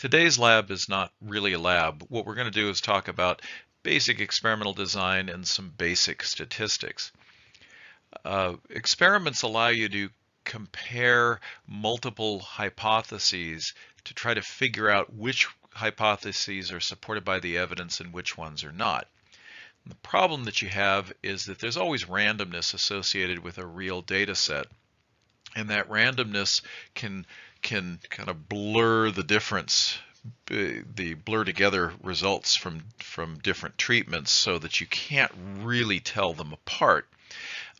Today's lab is not really a lab. What we're going to do is talk about basic experimental design and some basic statistics. Experiments allow you to compare multiple hypotheses to try to figure out which hypotheses are supported by the evidence and which ones are not. And the problem that you have is that there's always randomness associated with a real data set, and that randomness can kind of blur the difference, the blur together results from different treatments so that you can't really tell them apart.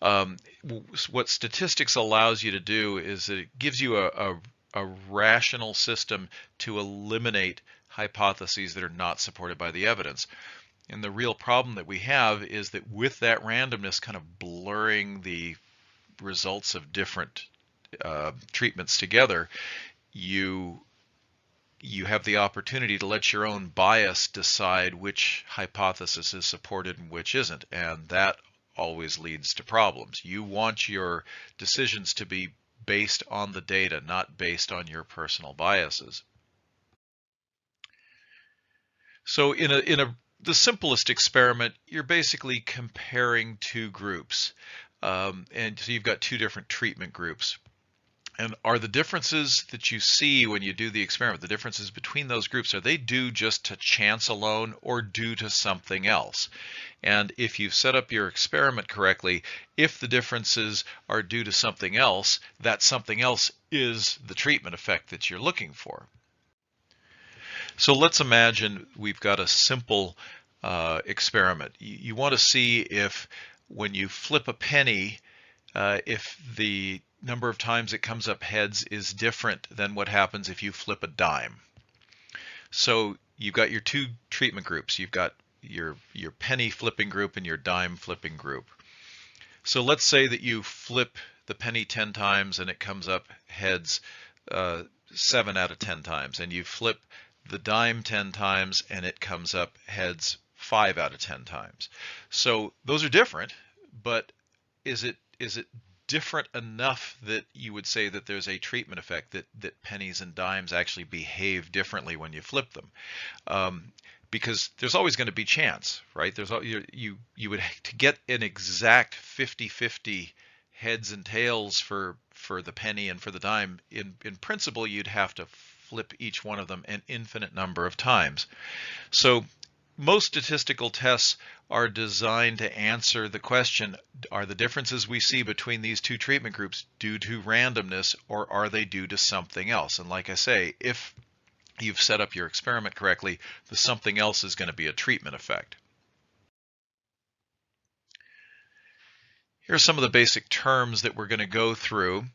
What statistics allows you to do is that it gives you a rational system to eliminate hypotheses that are not supported by the evidence. And the real problem that we have is that with that randomness kind of blurring the results of different treatments together, you have the opportunity to let your own bias decide which hypothesis is supported and which isn't, and that always leads to problems. You want your decisions to be based on the data, not based on your personal biases. So in the simplest experiment, you're basically comparing two groups, and so you've got two different treatment groups. And are the differences that you see when you do the experiment, the differences between those groups, are they due just to chance alone or due to something else? And if you've set up your experiment correctly, if the differences are due to something else, that something else is the treatment effect that you're looking for. So let's imagine we've got a simple experiment. You want to see if when you flip a penny, if the number of times it comes up heads is different than what happens if you flip a dime. So you've got your two treatment groups. You've got your penny flipping group and your dime flipping group. So let's say that you flip the penny 10 times and it comes up heads 7 out of 10 times, and you flip the dime 10 times and it comes up heads 5 out of 10 times. So those are different, but is it different enough that you would say that there's a treatment effect, that pennies and dimes actually behave differently when you flip them? Because there's always going to be chance, right? You would, to get an exact 50-50 heads and tails for the penny and for the dime, in principle you'd have to flip each one of them an infinite number of times. So most statistical tests are designed to answer the question, are the differences we see between these two treatment groups due to randomness, or are they due to something else? And like I say, if you've set up your experiment correctly, the something else is going to be a treatment effect. Here are some of the basic terms that we're going to go through.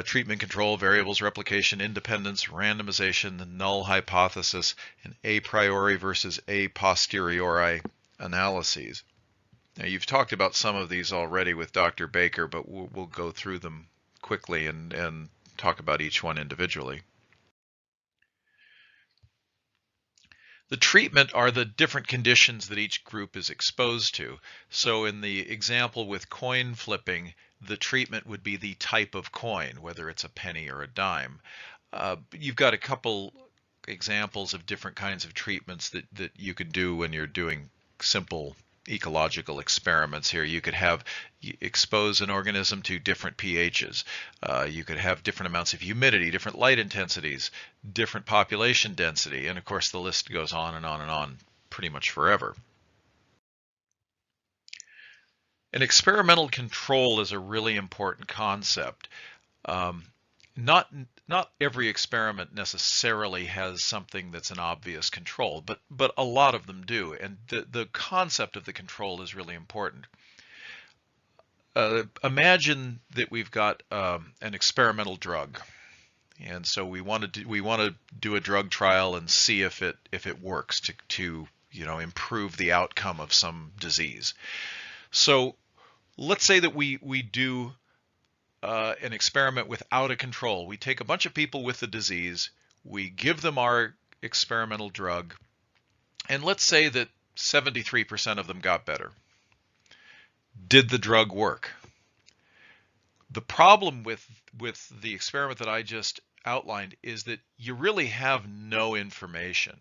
Treatment control, variables, replication, independence, randomization, the null hypothesis, and a priori versus a posteriori analyses. Now, you've talked about some of these already with Dr. Baker, but we'll go through them quickly and talk about each one individually. The treatment are the different conditions that each group is exposed to. So in the example with coin flipping, the treatment would be the type of coin, whether it's a penny or a dime. You've got a couple examples of different kinds of treatments that you could do when you're doing simple ecological experiments here. You could expose an organism to different pHs. You could have different amounts of humidity, different light intensities, different population density, and of course the list goes on and on and on pretty much forever. An experimental control is a really important concept. Not every experiment necessarily has something that's an obvious control, but a lot of them do, and the concept of the control is really important. Imagine that we've got an experimental drug, and so we want to do a drug trial and see if it works to improve the outcome of some disease. So let's say that we do an experiment without a control. We take a bunch of people with the disease, we give them our experimental drug, and let's say that 73% of them got better. Did the drug work? The problem with the experiment that I just outlined is that you really have no information.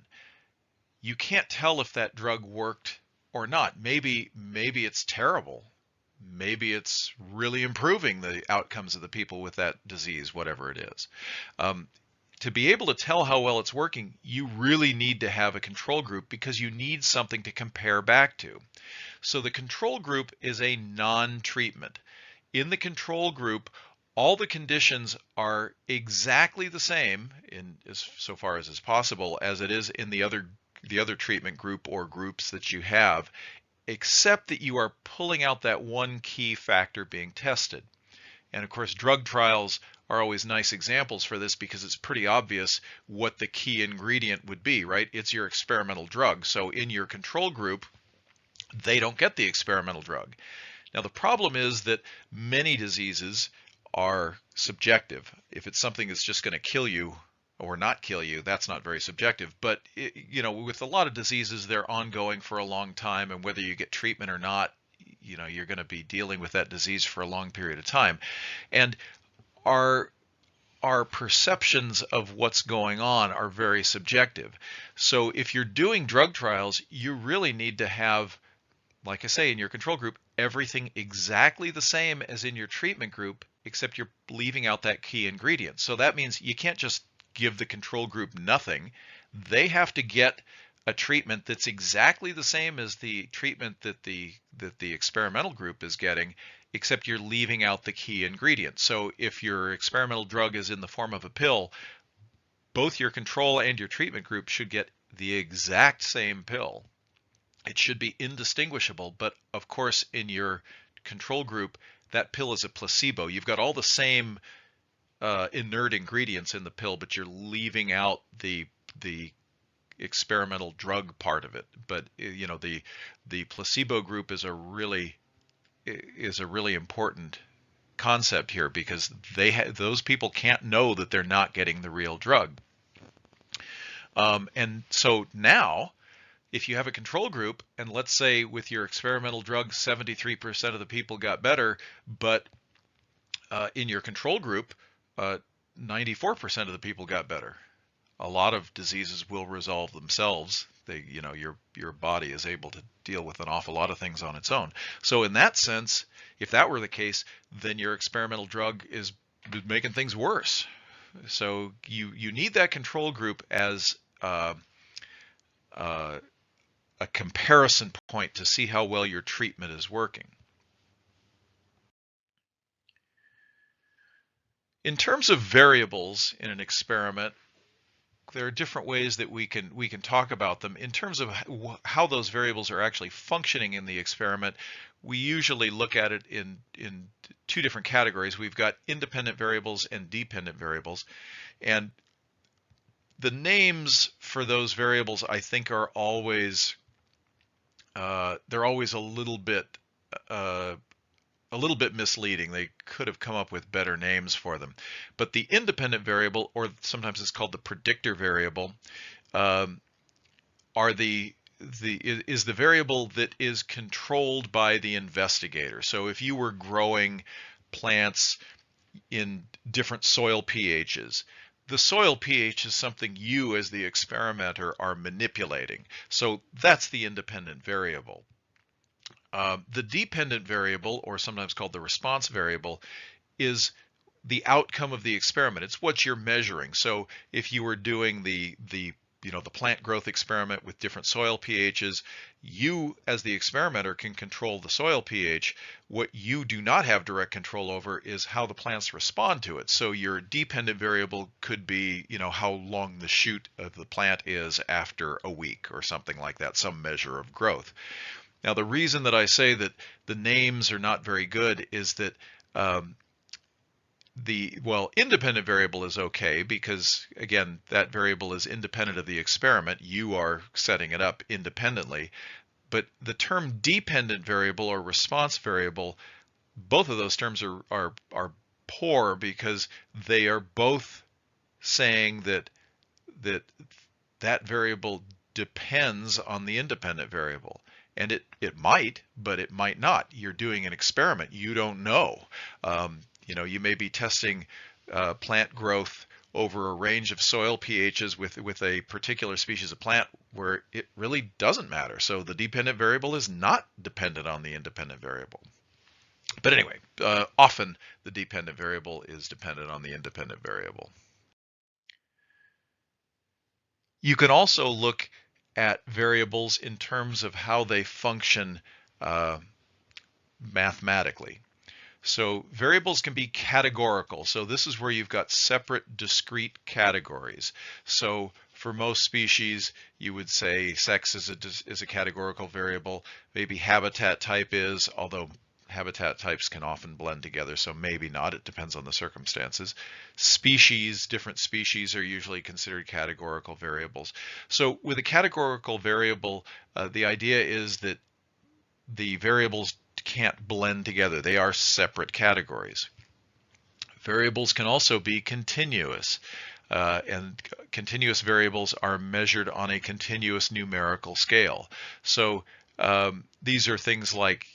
You can't tell if that drug worked or not. Maybe it's terrible. Maybe it's really improving the outcomes of the people with that disease, whatever it is. To be able to tell how well it's working, you really need to have a control group because you need something to compare back to. So the control group is a non-treatment. In the control group, all the conditions are exactly the same, in so far as is possible, as it is in the other treatment group or groups that you have, except that you are pulling out that one key factor being tested. And of course, drug trials are always nice examples for this because it's pretty obvious what the key ingredient would be, right? It's your experimental drug. So in your control group, they don't get the experimental drug. Now, the problem is that many diseases are subjective. If it's something that's just going to kill you or not kill you, that's not very subjective. But with a lot of diseases, they're ongoing for a long time, and whether you get treatment or not, you're going to be dealing with that disease for a long period of time. And our perceptions of what's going on are very subjective. So if you're doing drug trials, you really need to have, like I say, in your control group, everything exactly the same as in your treatment group, except you're leaving out that key ingredient. So that means you can't just give the control group nothing. They have to get a treatment that's exactly the same as the treatment that the experimental group is getting, except you're leaving out the key ingredient. So if your experimental drug is in the form of a pill, both your control and your treatment group should get the exact same pill. It should be indistinguishable, but of course in your control group, that pill is a placebo. You've got all the same inert ingredients in the pill, but you're leaving out the experimental drug part of it. But the placebo group is a really important concept here because those people can't know that they're not getting the real drug. And so now, if you have a control group, and let's say with your experimental drug, 73% of the people got better, but in your control group, 94% of the people got better. A lot of diseases will resolve themselves. Your body is able to deal with an awful lot of things on its own. So in that sense, if that were the case, then your experimental drug is making things worse. So you need that control group as a comparison point to see how well your treatment is working. In terms of variables in an experiment, there are different ways that we can talk about them. In terms of how those variables are actually functioning in the experiment, we usually look at it in two different categories. We've got independent variables and dependent variables. And the names for those variables, I think, are always they're always a little bit misleading. They could have come up with better names for them. But the independent variable, or sometimes it's called the predictor variable, is the variable that is controlled by the investigator. So if you were growing plants in different soil pHs, the soil pH is something you as the experimenter are manipulating. So that's the independent variable. The dependent variable, or sometimes called the response variable, is the outcome of the experiment. It's what you're measuring. So if you were doing the plant growth experiment with different soil pHs, you as the experimenter can control the soil pH. What you do not have direct control over is how the plants respond to it. So your dependent variable could be, how long the shoot of the plant is after a week or something like that, some measure of growth. Now, the reason that I say that the names are not very good is that independent variable is okay because, again, that variable is independent of the experiment. You are setting it up independently. But the term dependent variable or response variable, both of those terms are poor because they are both saying that variable depends on the independent variable. And it might, but it might not. You're doing an experiment. You don't know. You may be testing plant growth over a range of soil pHs with a particular species of plant where it really doesn't matter. So the dependent variable is not dependent on the independent variable. But anyway, often the dependent variable is dependent on the independent variable. You can also look at variables in terms of how they function mathematically. So variables can be categorical. So this is where you've got separate discrete categories. So for most species, you would say sex is a categorical variable. Maybe habitat type is, although habitat types can often blend together, so maybe not. It depends on the circumstances. Species, different species are usually considered categorical variables. So with a categorical variable, the idea is that the variables can't blend together. They are separate categories. Variables can also be continuous, and continuous variables are measured on a continuous numerical scale. So these are things like,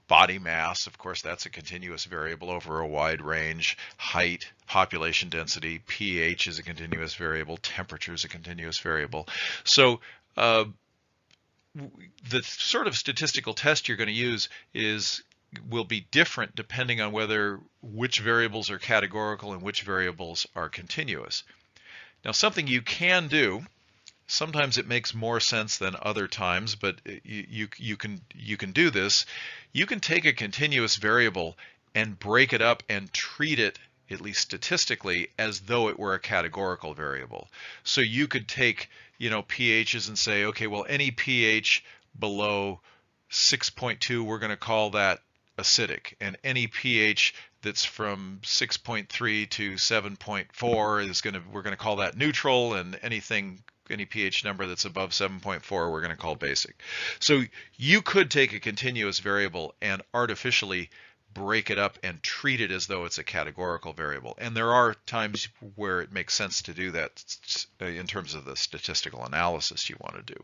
body mass. Of course, that's a continuous variable over a wide range. Height, population density, pH is a continuous variable. Temperature is a continuous variable. So the sort of statistical test you're going to use will be different depending on which variables are categorical and which variables are continuous. Now, something you can do, sometimes it makes more sense than other times, but you can do this. You can take a continuous variable and break it up and treat it, at least statistically, as though it were a categorical variable. So you could take, pHs and say, okay, well, any pH below 6.2, we're going to call that acidic, and any pH that's from 6.3 to 7.4 we're going to call that neutral, and any pH number that's above 7.4 we're going to call basic. So you could take a continuous variable and artificially break it up and treat it as though it's a categorical variable. And there are times where it makes sense to do that in terms of the statistical analysis you want to do.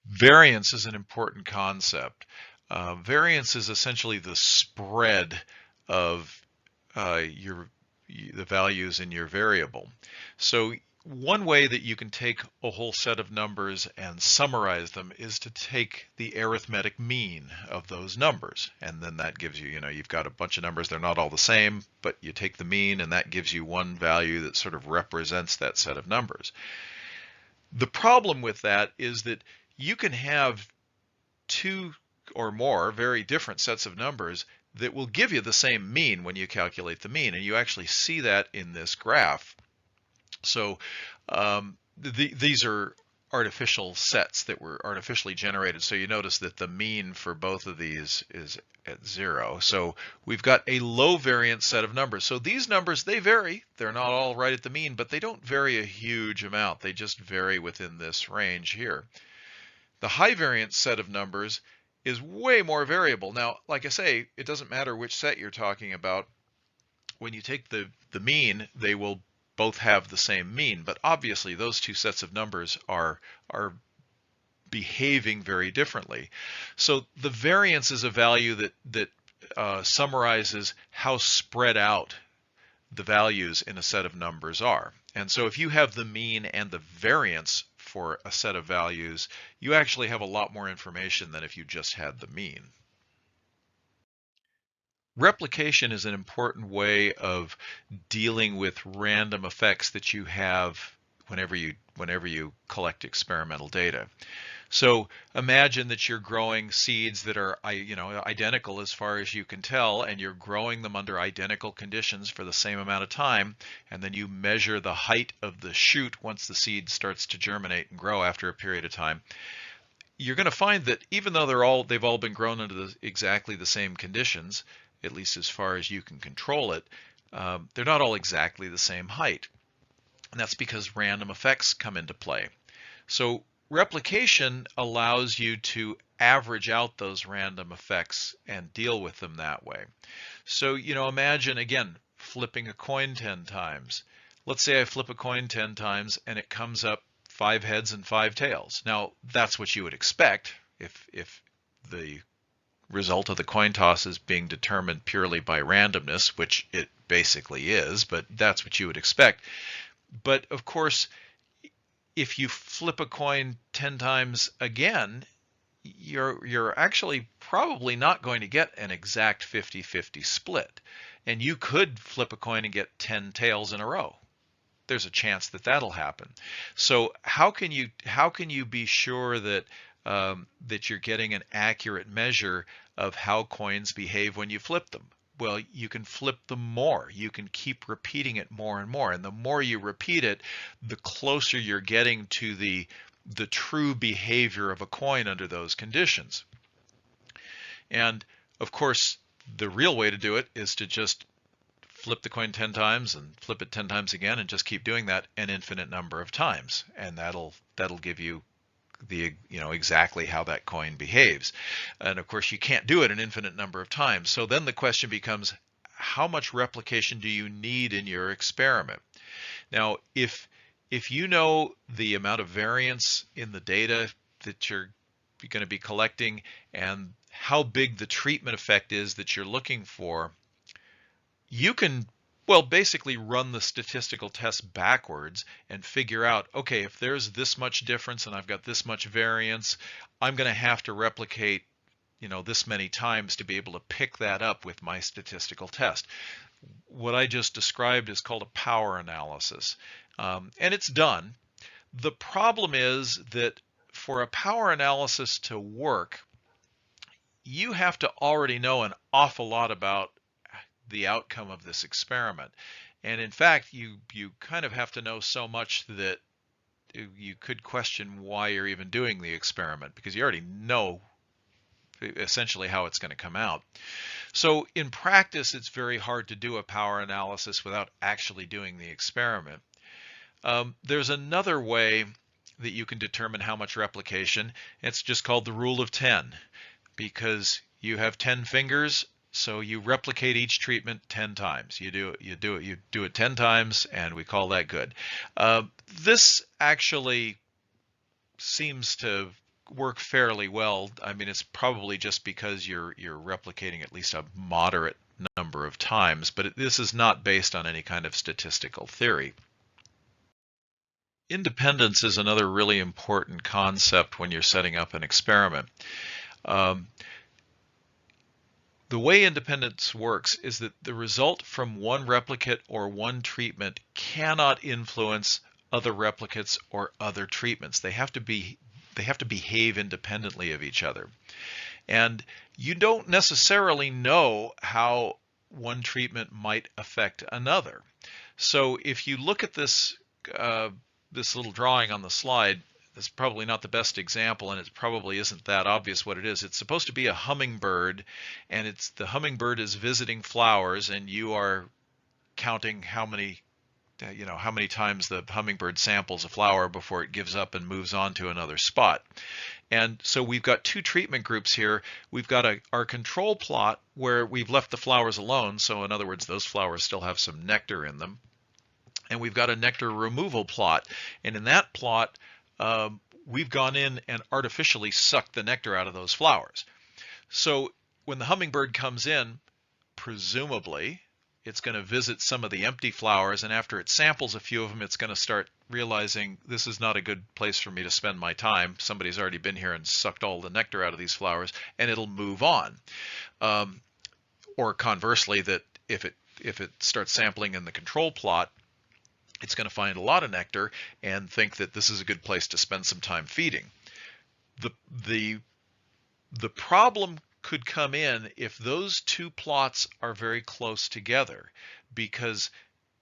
Variance is an important concept. Variance is essentially the spread of the values in your variable. So one way that you can take a whole set of numbers and summarize them is to take the arithmetic mean of those numbers. And then that gives you, you've got a bunch of numbers, they're not all the same, but you take the mean and that gives you one value that sort of represents that set of numbers. The problem with that is that you can have two or more very different sets of numbers that will give you the same mean when you calculate the mean, and you actually see that in this graph. So these are artificial sets that were artificially generated. So you notice that the mean for both of these is at 0. So we've got a low variance set of numbers. So these numbers, they vary. They're not all right at the mean, but they don't vary a huge amount. They just vary within this range here. The high variance set of numbers is way more variable. Now, like I say, it doesn't matter which set you're talking about. When you take the mean, they will both have the same mean, but obviously those two sets of numbers are behaving very differently. So the variance is a value that summarizes how spread out the values in a set of numbers are. And so if you have the mean and the variance for a set of values, you actually have a lot more information than if you just had the mean. Replication is an important way of dealing with random effects that you have whenever you collect experimental data. So imagine that you're growing seeds that are identical as far as you can tell, and you're growing them under identical conditions for the same amount of time, and then you measure the height of the shoot once the seed starts to germinate and grow after a period of time. You're going to find that even though they've all been grown under exactly the same conditions, at least as far as you can control it, they're not all exactly the same height. And that's because random effects come into play. So replication allows you to average out those random effects and deal with them that way. So, imagine, again, flipping a coin 10 times. Let's say I flip a coin 10 times and it comes up 5 heads and 5 tails. Now, that's what you would expect if the result of the coin toss is being determined purely by randomness, which it basically is, but that's what you would expect. But of course, if you flip a coin 10 times again, you're actually probably not going to get an exact 50-50 split. And you could flip a coin and get 10 tails in a row. There's a chance that that'll happen. So how can you be sure that that you're getting an accurate measure of how coins behave when you flip them? Well, you can flip them more. You can keep repeating it more and more. And the more you repeat it, the closer you're getting to the true behavior of a coin under those conditions. And of course, the real way to do it is to just flip the coin 10 times and flip it 10 times again and just keep doing that an infinite number of times. And that'll give you the exactly how that coin behaves. And of course, you can't do it an infinite number of times. So then the question becomes, how much replication do you need in your experiment? Now, if you know the amount of variance in the data that you're going to be collecting and how big the treatment effect is that you're looking for, you can, well, basically run the statistical test backwards and figure out, okay, if there's this much difference and I've got this much variance, I'm going to have to replicate, this many times to be able to pick that up with my statistical test. What I just described is called a power analysis, and it's done. The problem is that for a power analysis to work, you have to already know an awful lot about the outcome of this experiment. And in fact, you kind of have to know so much that you could question why you're even doing the experiment, because you already know essentially how it's going to come out. So in practice, it's very hard to do a power analysis without actually doing the experiment. There's another way that you can determine how much replication. It's just called the rule of 10, because you have 10 fingers, so you replicate each treatment 10 times. You do it 10 times, and we call that good. This actually seems to work fairly well. I mean, it's probably just because you're replicating at least a moderate number of times, but this is not based on any kind of statistical theory. Independence is another really important concept when you're setting up an experiment. The way independence works is that the result from one replicate or one treatment cannot influence other replicates or other treatments. They have to behave independently of each other. And you don't necessarily know how one treatment might affect another. So if you look at this this little drawing on the slide, it's probably not the best example, and it probably isn't that obvious what it is. It's supposed to be a hummingbird, and the hummingbird is visiting flowers, and you are counting how many times the hummingbird samples a flower before it gives up and moves on to another spot. And so we've got two treatment groups here. We've got our control plot where we've left the flowers alone. So in other words, those flowers still have some nectar in them. And we've got a nectar removal plot. And in that plot, we've gone in and artificially sucked the nectar out of those flowers. So when the hummingbird comes in, presumably, it's going to visit some of the empty flowers, and after it samples a few of them, it's going to start realizing this is not a good place for me to spend my time. Somebody's already been here and sucked all the nectar out of these flowers, and it'll move on. Or conversely, that if it starts sampling in the control plot, it's going to find a lot of nectar and think that this is a good place to spend some time feeding. The problem could come in if those two plots are very close together, because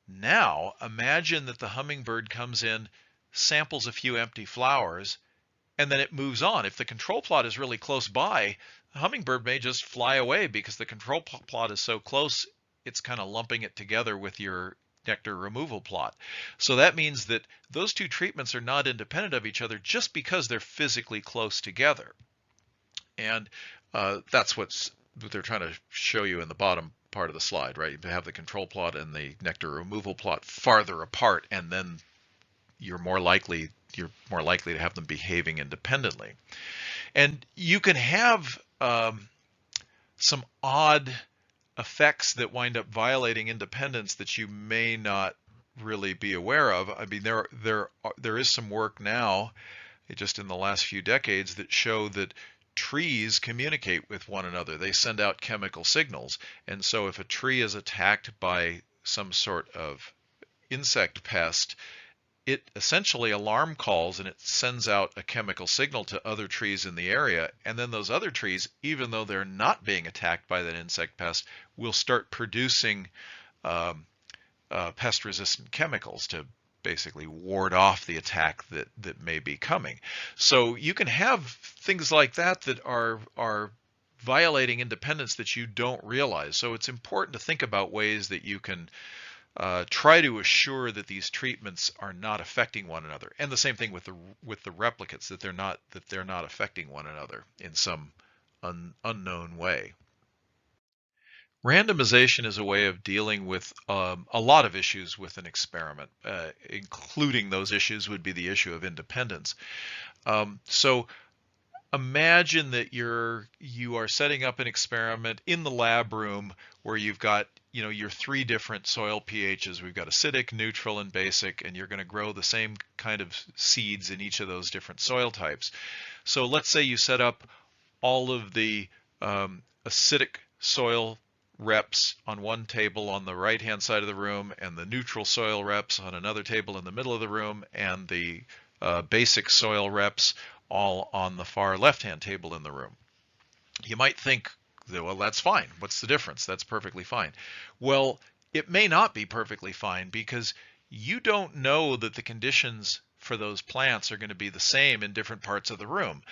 now imagine that the hummingbird comes in, samples a few empty flowers, and then it moves on. If the control plot is really close by, the hummingbird may just fly away because the control plot is so close, it's kind of lumping it together with your nectar removal plot. So that means that those two treatments are not independent of each other just because they're physically close together. And that's what they're trying to show you in the bottom part of the slide, right? You have the control plot and the nectar removal plot farther apart, and then you're more likely to have them behaving independently. And you can have some odd effects that wind up violating independence that you may not really be aware of. I mean, there is some work now, just in the last few decades, that show that trees communicate with one another. They send out chemical signals. And so if a tree is attacked by some sort of insect pest, it essentially alarm calls and it sends out a chemical signal to other trees in the area. And then those other trees, even though they're not being attacked by that insect pest, will start producing pest-resistant chemicals to basically ward off the attack that may be coming. So you can have things like that are violating independence that you don't realize. So it's important to think about ways that you can try to assure that these treatments are not affecting one another, and the same thing with the replicates, that they're not affecting one another in some unknown way. Randomization is a way of dealing with a lot of issues with an experiment, including those issues would be the issue of independence. So imagine that you are setting up an experiment in the lab room where you've got your 3 different soil pHs. We've got acidic, neutral, and basic, and you're going to grow the same kind of seeds in each of those different soil types. So let's say you set up all of the acidic soil reps on one table on the right hand side of the room, and the neutral soil reps on another table in the middle of the room, and the basic soil reps all on the far left-hand table in the room. You might think, well, that's fine. What's the difference? That's perfectly fine. Well, it may not be perfectly fine because you don't know that the conditions for those plants are going to be the same in different parts of the room.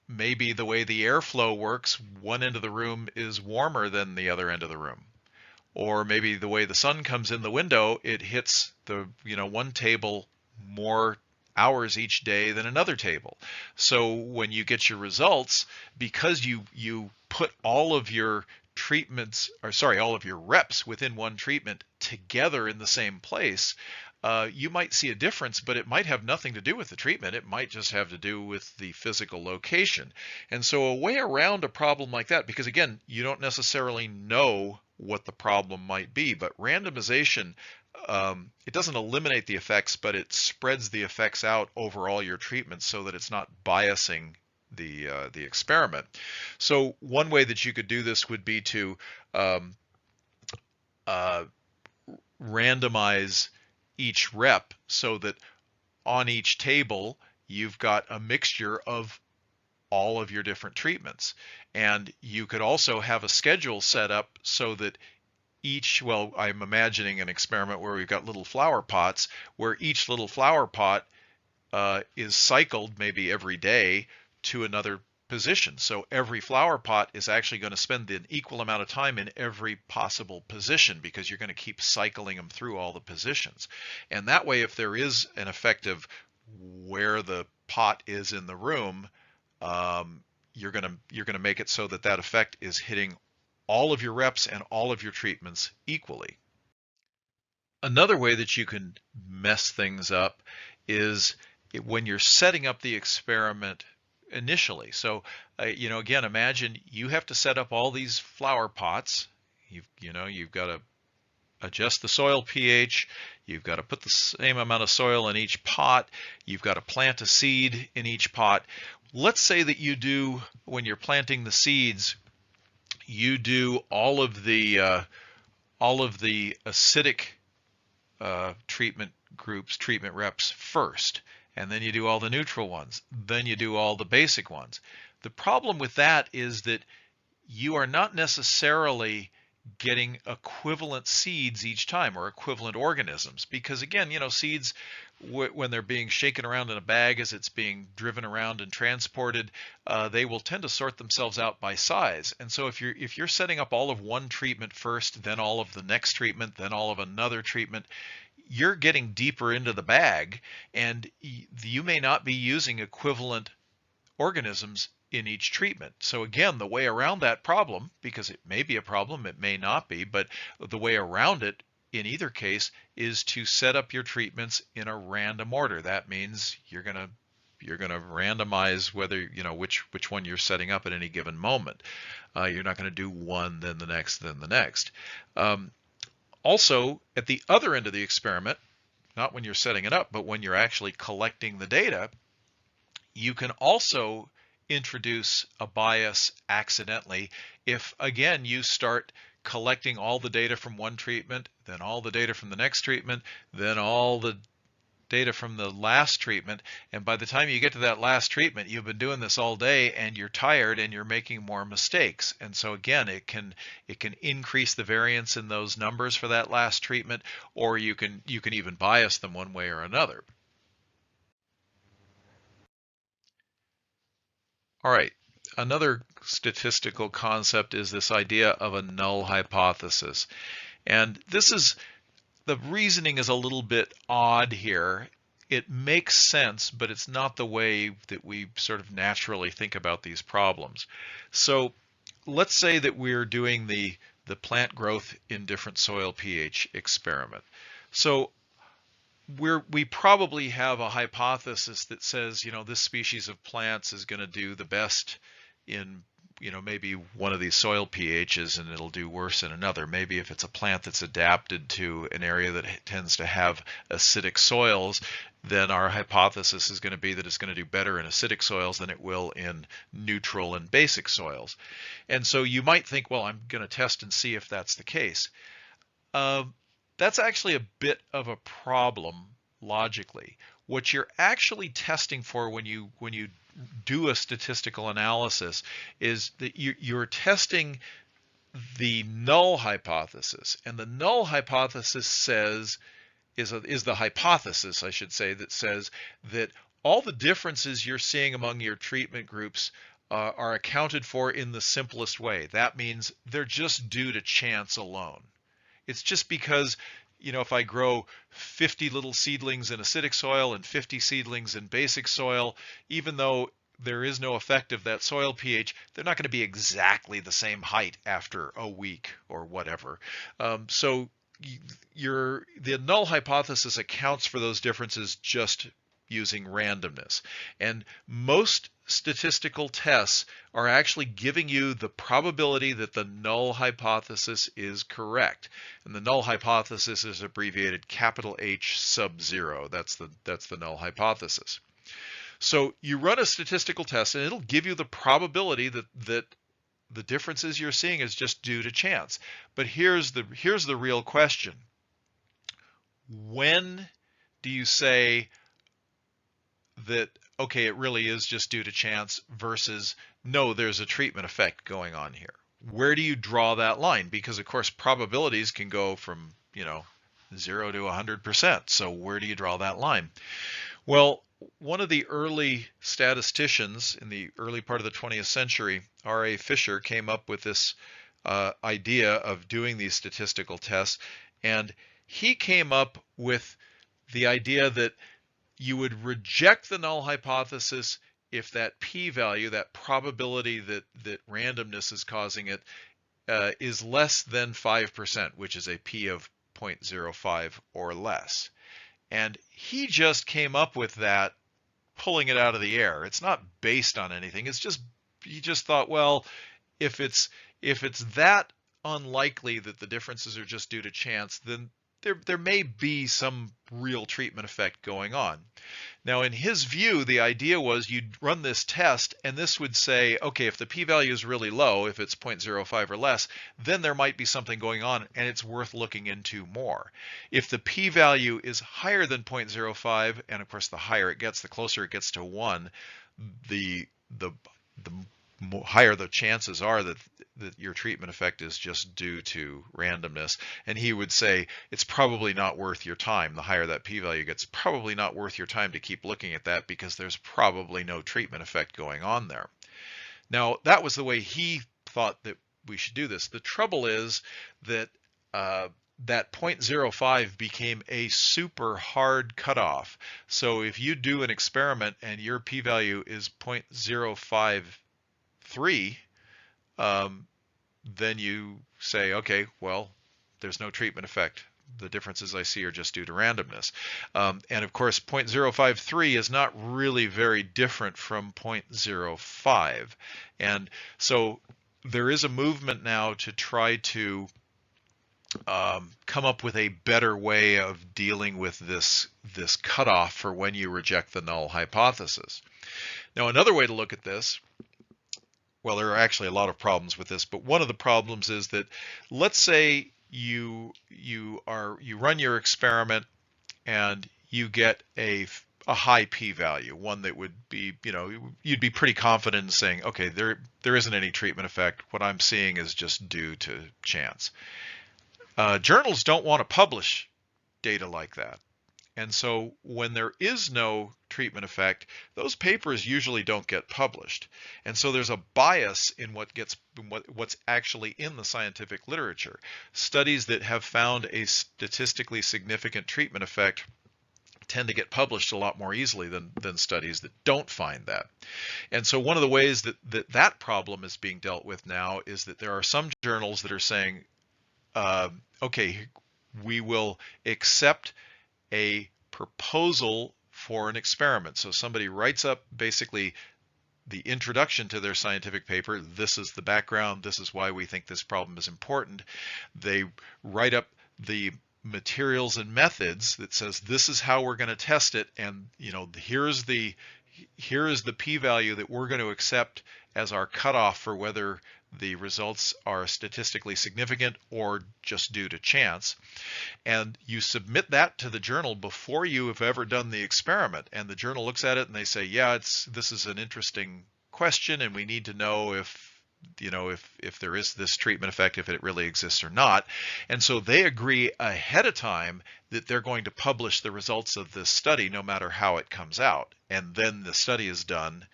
Maybe the way the airflow works, one end of the room is warmer than the other end of the room. Or maybe the way the sun comes in the window, it hits the one table more hours each day than another table. So when you get your results, because you put all of your treatments, or sorry, all of your reps within one treatment together in the same place, you might see a difference, but it might have nothing to do with the treatment. It might just have to do with the physical location. And so a way around a problem like that, because again, you don't necessarily know what the problem might be, but randomization, it doesn't eliminate the effects, but it spreads the effects out over all your treatments so that it's not biasing the experiment. So one way that you could do this would be to randomize each rep so that on each table you've got a mixture of all of your different treatments. And you could also have a schedule set up so that well, I'm imagining an experiment where we've got little flower pots, where each little flower pot is cycled maybe every day to another position. So every flower pot is actually going to spend an equal amount of time in every possible position, because you're going to keep cycling them through all the positions. And that way, if there is an effect of where the pot is in the room, you're going to make it so that that effect is hitting all of your reps and all of your treatments equally. Another way that you can mess things up is when you're setting up the experiment initially. So, again, imagine you have to set up all these flower pots. You've got to adjust the soil pH. You've got to put the same amount of soil in each pot. You've got to plant a seed in each pot. Let's say that you do, when you're planting the seeds, you do all of the acidic treatment groups, treatment reps first, and then you do all the neutral ones, then you do all the basic ones. The problem with that is that you are not necessarily getting equivalent seeds each time, or equivalent organisms, because again, seeds, when they're being shaken around in a bag as it's being driven around and transported, they will tend to sort themselves out by size. And so if you're setting up all of one treatment first, then all of the next treatment, then all of another treatment, you're getting deeper into the bag, and you may not be using equivalent organisms in each treatment. So again, the way around that problem, because it may be a problem, it may not be, but the way around it in either case is to set up your treatments in a random order. That means you're going to You're going to randomize whether, which one you're setting up at any given moment. You're not going to do one, then the next, then the next. Also, at the other end of the experiment, not when you're setting it up, but when you're actually collecting the data, you can also introduce a bias accidentally if, again, you start collecting all the data from one treatment, then all the data from the next treatment, then all the data from the last treatment, and by the time you get to that last treatment, you've been doing this all day and you're tired and you're making more mistakes. And so again, it can increase the variance in those numbers for that last treatment, or you can even bias them one way or another. All right, another statistical concept is this idea of a null hypothesis. And the reasoning is a little bit odd here. It makes sense, but it's not the way that we sort of naturally think about these problems. So let's say that we're doing the plant growth in different soil pH experiment. So we probably have a hypothesis that says, this species of plants is going to do the best in, maybe one of these soil pHs, and it'll do worse in another. Maybe if it's a plant that's adapted to an area that tends to have acidic soils, then our hypothesis is going to be that it's going to do better in acidic soils than it will in neutral and basic soils. And so you might think, well, I'm going to test and see if that's the case. That's actually a bit of a problem logically. What you're actually testing for when you do a statistical analysis is that you're testing the null hypothesis, and the null hypothesis is the hypothesis, I should say, that says that all the differences you're seeing among your treatment groups are accounted for in the simplest way. That means they're just due to chance alone. It's just because, if I grow 50 little seedlings in acidic soil and 50 seedlings in basic soil, even though there is no effect of that soil pH, they're not going to be exactly the same height after a week or whatever. So the null hypothesis accounts for those differences just using randomness. And most statistical tests are actually giving you the probability that the null hypothesis is correct. And the null hypothesis is abbreviated capital H sub 0. That's the null hypothesis. So you run a statistical test and it'll give you the probability that the differences you're seeing is just due to chance. But here's the real question. When do you say that, okay, it really is just due to chance versus no, there's a treatment effect going on here? Where do you draw that line? Because of course probabilities can go from 0 to 100%. So where do you draw that line? Well, one of the early statisticians in the early part of the 20th century, R.A. Fisher, came up with this idea of doing these statistical tests, and he came up with the idea that you would reject the null hypothesis if that p-value, that probability that randomness is causing it, is less than 5%, which is a p of 0.05 or less. And he just came up with that, pulling it out of the air. It's not based on anything. It's just, he just thought, well, if it's that unlikely that the differences are just due to chance, then there may be some real treatment effect going on. Now, in his view, the idea was you'd run this test, and this would say, okay, if the p-value is really low, if it's 0.05 or less, then there might be something going on, and it's worth looking into more. If the p-value is higher than 0.05, and of course, the higher it gets, the closer it gets to 1, the higher the chances are that your treatment effect is just due to randomness. And he would say it's probably not worth your time. The higher that p-value gets, probably not worth your time to keep looking at that because there's probably no treatment effect going on there. Now, that was the way he thought that we should do this. The trouble is that that 0.05 became a super hard cutoff. So if you do an experiment and your p-value is 0.053, then you say, okay, well, there's no treatment effect. the differences I see are just due to randomness. And of course, 0.053 is not really very different from 0.05. And so there is a movement now to try to come up with a better way of dealing with this cutoff for when you reject the null hypothesis. Now, another way to look at this, well, there are actually a lot of problems with this, but one of the problems is that, let's say you run your experiment and you get a high p-value, one that would be, you'd be pretty confident in saying, okay, there isn't any treatment effect. What I'm seeing is just due to chance. Journals don't want to publish data like that. And so when there is no treatment effect, those papers usually don't get published. And so there's a bias in what's actually in the scientific literature. Studies that have found a statistically significant treatment effect tend to get published a lot more easily than studies that don't find that. And so one of the ways that problem is being dealt with now is that there are some journals that are saying, okay, we will accept a proposal for an experiment. So somebody writes up basically the introduction to their scientific paper. This is the background. This is why we think this problem is important. They write up the materials and methods that says this is how we're going to test it, and here is the p-value that we're going to accept as our cutoff for whether the results are statistically significant or just due to chance. And you submit that to the journal before you have ever done the experiment, and the journal looks at it and they say, yeah, this is an interesting question, and we need to know if there is this treatment effect, if it really exists or not. And so they agree ahead of time that they're going to publish the results of this study no matter how it comes out. And then the study is done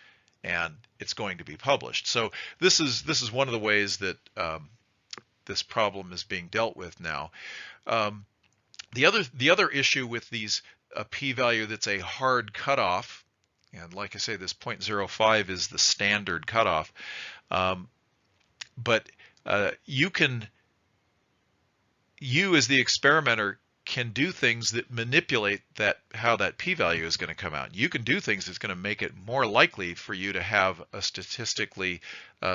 and it's going to be published. So this is one of the ways that this problem is being dealt with now. The other issue with these p-value that's a hard cutoff, and like I say, this 0.05 is the standard cutoff, but you as the experimenter can do things that manipulate how that p-value is going to come out. You can do things that's going to make it more likely for you to have a statistically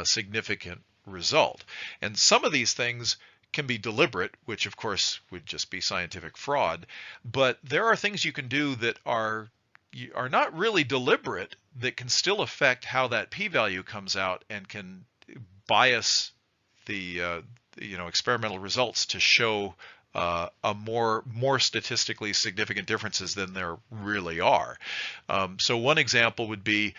significant result. And some of these things can be deliberate, which of course would just be scientific fraud, but there are things you can do that are not really deliberate that can still affect how that p-value comes out and can bias the experimental results to show a more statistically significant differences than there really are. So one example would be,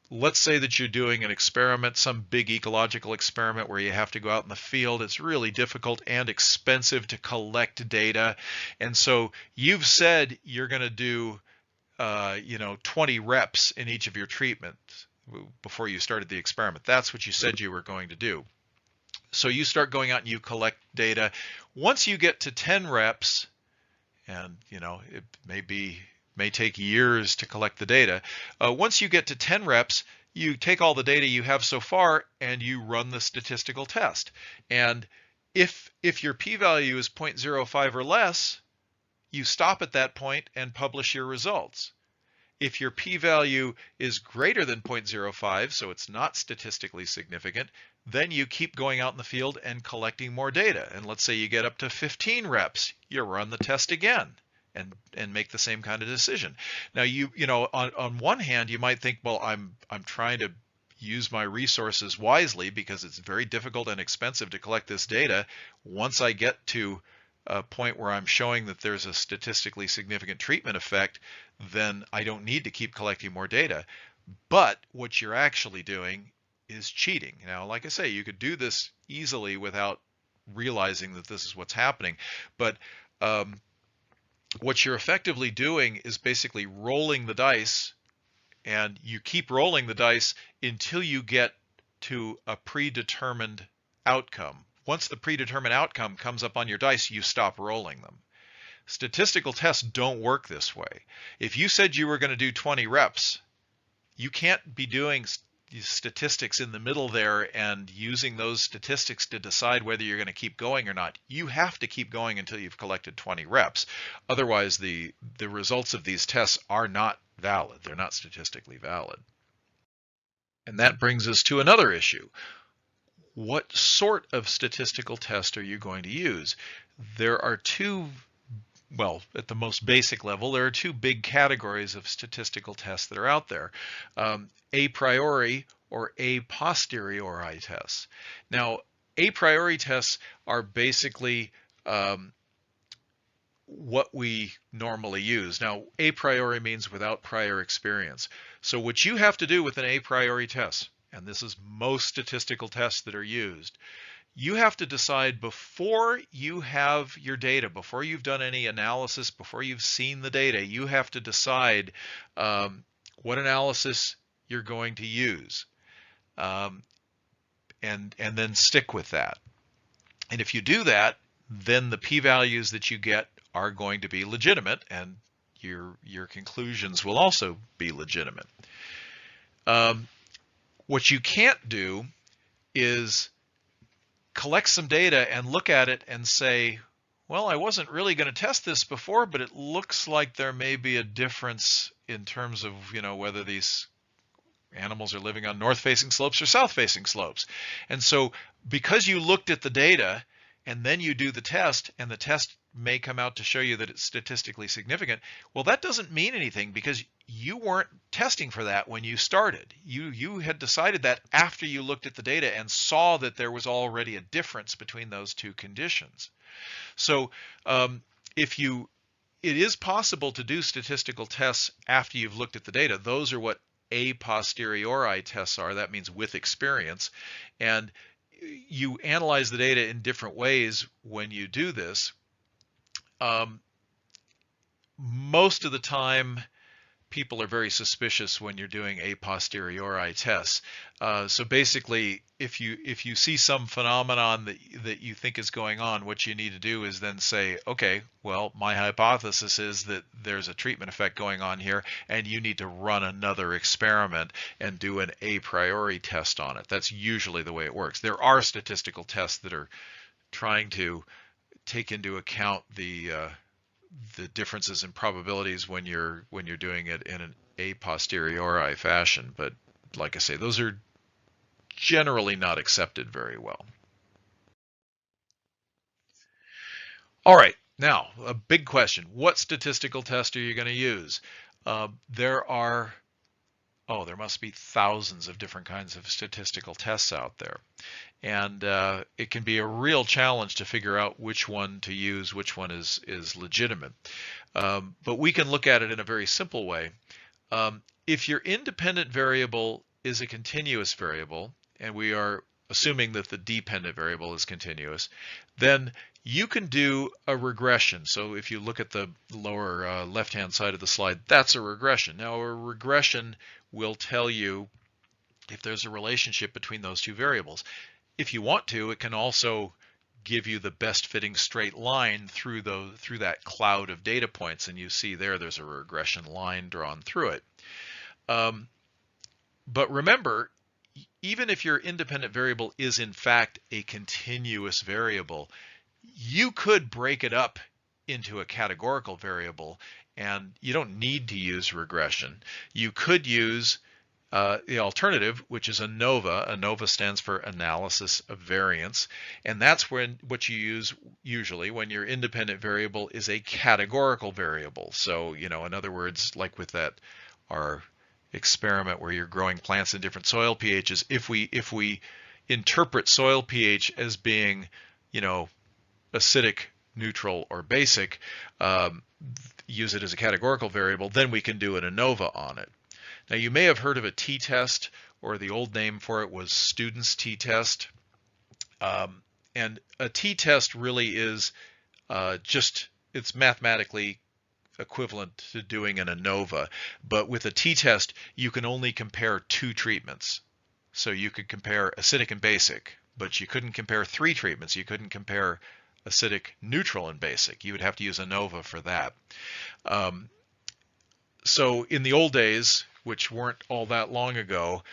let's say that you're doing an experiment, some big ecological experiment where you have to go out in the field. It's really difficult and expensive to collect data. And so you've said you're going to do 20 reps in each of your treatments before you started the experiment. That's what you said you were going to do. So you start going out and you collect data. Once you get to 10 reps, and it may take years to collect the data. Once you get to 10 reps, you take all the data you have so far and you run the statistical test. And if your p-value is 0.05 or less, you stop at that point and publish your results. If your p-value is greater than 0.05, so it's not statistically significant, then you keep going out in the field and collecting more data. And let's say you get up to 15 reps, you run the test again and make the same kind of decision. Now on one hand you might think, well, I'm trying to use my resources wisely because it's very difficult and expensive to collect this data. Once I get to a point where I'm showing that there's a statistically significant treatment effect, then I don't need to keep collecting more data. But what you're actually doing is cheating. Now, like I say, you could do this easily without realizing that this is what's happening. But what you're effectively doing is basically rolling the dice, and you keep rolling the dice until you get to a predetermined outcome. Once the predetermined outcome comes up on your dice, you stop rolling them. Statistical tests don't work this way. If you said you were going to do 20 reps, you can't be doing statistics in the middle there and using those statistics to decide whether you're going to keep going or not. You have to keep going until you've collected 20 reps. Otherwise, the results of these tests are not valid. They're not statistically valid. And that brings us to another issue. What sort of statistical test are you going to use? There are two, well, at the most basic level, there are two big categories of statistical tests that are out there. A priori or a posteriori tests. Now, a priori tests are basically what we normally use. Now, a priori means without prior experience. So what you have to do with an a priori test, and this is most statistical tests that are used, you have to decide before you have your data, before you've done any analysis, before you've seen the data, you have to decide what analysis you're going to use, and then stick with that. And if you do that, then the p-values that you get are going to be legitimate, and your conclusions will also be legitimate. What you can't do is collect some data and look at it and say, well, I wasn't really going to test this before, but it looks like there may be a difference in terms of, whether these animals are living on north-facing slopes or south-facing slopes. And so because you looked at the data and then you do the test, and the test may come out to show you that it's statistically significant, well, that doesn't mean anything because you weren't testing for that when you started. You had decided that after you looked at the data and saw that there was already a difference between those two conditions. So it is possible to do statistical tests after you've looked at the data. Those are what a posteriori tests are. That means with experience. And you analyze the data in different ways when you do this. Most of the time, people are very suspicious when you're doing a posteriori tests. So basically, if you see some phenomenon that you think is going on, what you need to do is then say, okay, well, my hypothesis is that there's a treatment effect going on here, and you need to run another experiment and do an a priori test on it. That's usually the way it works. There are statistical tests that are trying to take into account the differences in probabilities when you're doing it in an a posteriori fashion, but like I say, those are generally not accepted very well. All right, now a big question: what statistical test are you going to use? There must be thousands of different kinds of statistical tests out there. And it can be a real challenge to figure out which one to use, which one is legitimate. But we can look at it in a very simple way. If your independent variable is a continuous variable, and we are assuming that the dependent variable is continuous, then you can do a regression. So if you look at the lower left-hand side of the slide, that's a regression. Now, a regression will tell you if there's a relationship between those two variables. If you want to, it can also give you the best fitting straight line through that cloud of data points, and you see there's a regression line drawn through it. But remember, even if your independent variable is in fact a continuous variable, you could break it up into a categorical variable, and you don't need to use regression. You could use the alternative, which is ANOVA. ANOVA stands for analysis of variance, and that's what you use usually when your independent variable is a categorical variable. So, in other words, like with our experiment where you're growing plants in different soil pHs, if we interpret soil pH as being, acidic, neutral, or basic, use it as a categorical variable, then we can do an ANOVA on it. Now, you may have heard of a t-test, or the old name for it was student's t-test. And a t-test really is it's mathematically equivalent to doing an ANOVA. But with a t-test, you can only compare two treatments. So you could compare acidic and basic, but you couldn't compare three treatments. You couldn't compare acidic, neutral, and basic. You would have to use ANOVA for that. So in the old days, which weren't all that long ago,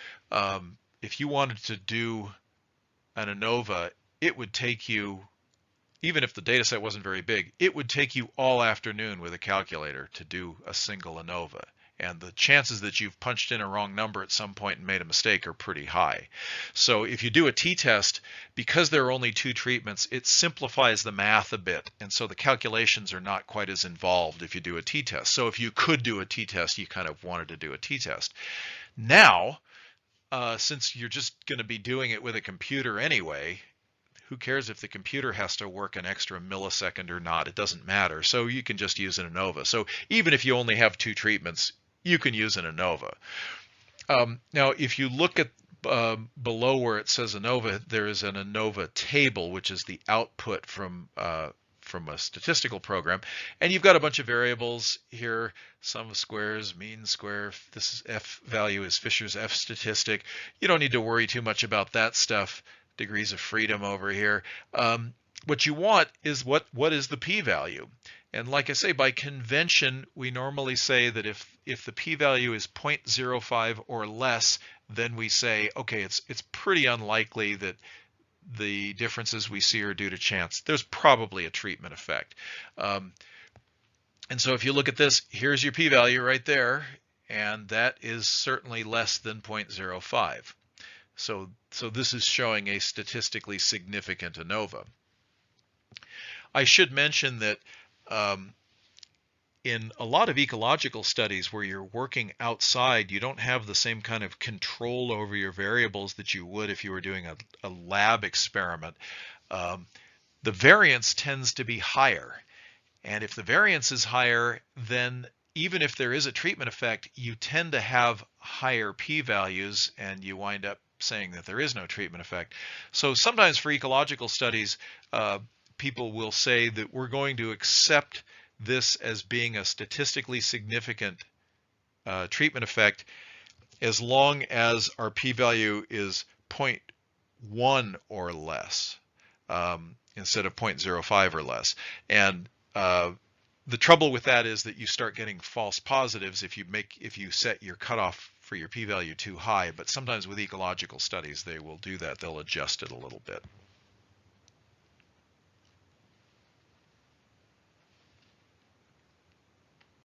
if you wanted to do an ANOVA, it would take you, even if the data set wasn't very big, it would take you all afternoon with a calculator to do a single ANOVA. And the chances that you've punched in a wrong number at some point and made a mistake are pretty high. So if you do a t-test, because there are only 2 treatments, it simplifies the math a bit. And so the calculations are not quite as involved if you do a t-test. So if you could do a t-test, you kind of wanted to do a t-test. Now, since you're just going to be doing it with a computer anyway, who cares if the computer has to work an extra millisecond or not? It doesn't matter. So you can just use an ANOVA. So even if you only have 2 treatments, you can use an ANOVA. Now, if you look at below where it says ANOVA, there is an ANOVA table, which is the output from a statistical program. And you've got a bunch of variables here, sum of squares, mean square. This is F value is Fisher's F statistic. You don't need to worry too much about that stuff. Degrees of freedom over here. What you want is what is the p-value? And like I say, by convention, we normally say that if the p-value is 0.05 or less, then we say, okay, it's pretty unlikely that the differences we see are due to chance. There's probably a treatment effect. And so if you look at this, here's your p-value right there, and that is certainly less than 0.05. So this is showing a statistically significant ANOVA. I should mention that in a lot of ecological studies where you're working outside, you don't have the same kind of control over your variables that you would if you were doing a lab experiment. The variance tends to be higher. And if the variance is higher, then even if there is a treatment effect, you tend to have higher p-values, and you wind up saying that there is no treatment effect. So sometimes for ecological studies, people will say that we're going to accept this as being a statistically significant treatment effect as long as our p-value is 0.1 or less instead of 0.05 or less. And the trouble with that is that you start getting false positives if you set your cutoff for your p-value too high. But sometimes with ecological studies, they will do that. They'll adjust it a little bit.